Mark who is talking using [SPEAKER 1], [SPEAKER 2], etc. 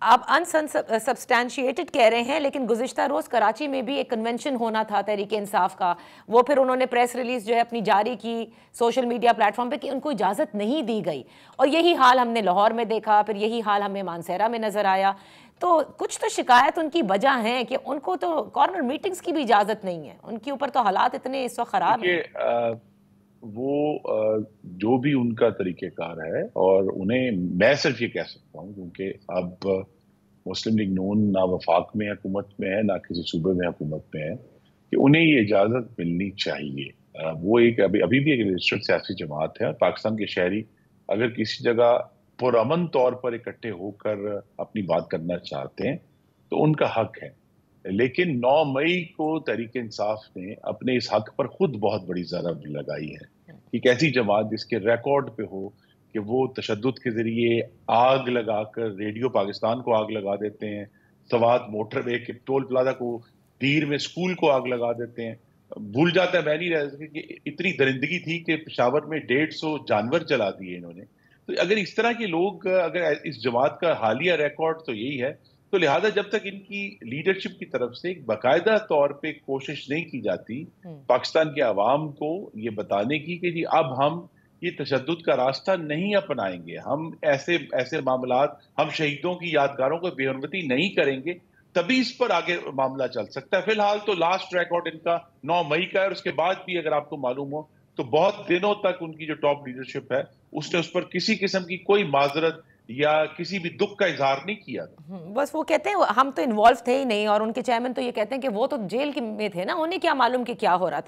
[SPEAKER 1] آپ سبسٹینشیٹڈ کہہ رہے ہیں، لیکن گزشتہ روز کراچی میں بھی ایک کنونشن ہونا تھا تحریک انصاف کا، وہ پھر انہوں نے پریس ریلیز جو ہے اپنی جاری کی سوشل میڈیا پلیٹ فارم پہ کہ ان کو اجازت نہیں دی گئی، اور یہی حال ہم نے لاہور میں دیکھا، پھر یہی حال ہمیں مانسہرہ میں نظر آیا. تو کچھ تو شکایت ان کی وجہ ہیں کہ ان کو تو کارنر میٹنگز کی بھی اجازت نہیں ہے، ان کے اوپر تو حالات اتنے اس وقت خراب ہیں.
[SPEAKER 2] دیکھیے وہ جو بھی ان کا طریقہ کار ہے، اور انہیں میں صرف یہ کہہ سکتا ہوں کیونکہ اب مسلم لیگ نون نہ وفاق میں حکومت میں ہے نہ کسی صوبے میں حکومت میں ہے، کہ انہیں یہ اجازت ملنی چاہیے. وہ ایک ابھی بھی ایک رجسٹرڈ سیاسی جماعت ہے، اور پاکستان کے شہری اگر کسی جگہ پرامن طور پر اکٹھے ہو کر اپنی بات کرنا چاہتے ہیں تو ان کا حق ہے. لیکن 9 مئی کو تحریک انصاف نے اپنے اس حق پر خود بہت بڑی ضرب لگائی ہے. ایک ایسی جماعت جس کے ریکارڈ پہ ہو کہ وہ تشدد کے ذریعے آگ لگا کر ریڈیو پاکستان کو آگ لگا دیتے ہیں، سوات موٹر وے کے ٹول پلازا کو، دیر میں سکول کو آگ لگا دیتے ہیں. بھول جاتا ہے میں نہیں رہ سکتا کہ اتنی درندگی تھی کہ پشاور میں 150 جانور جلا دیے انہوں نے. تو اگر اس طرح کے لوگ، اگر اس جماعت کا حالیہ ریکارڈ تو یہی ہے، تو لہٰذا جب تک ان کی لیڈرشپ کی طرف سے ایک باقاعدہ طور پہ کوشش نہیں کی جاتی پاکستان کے عوام کو یہ بتانے کی کہ جی اب ہم یہ تشدد کا راستہ نہیں اپنائیں گے، ہم ایسے معاملات، ہم شہیدوں کی یادگاروں کو بے حرمتی نہیں کریں گے، تبھی اس پر آگے معاملہ چل سکتا ہے. فی الحال تو لاسٹ ریکارڈ ان کا 9 مئی کا ہے، اور اس کے بعد بھی اگر آپ کو معلوم ہو تو بہت دنوں تک ان کی جو ٹاپ لیڈرشپ ہے اس نے اس پر کسی قسم کی کوئی معذرت یا کسی بھی دکھ کا اظہار نہیں کیا.
[SPEAKER 1] بس وہ کہتے ہیں ہم تو انوالو تھے ہی نہیں، اور ان کے چیئرمین تو یہ کہتے ہیں کہ وہ تو جیل میں تھے نا، انہیں کیا معلوم کہ کیا ہو رہا تھا.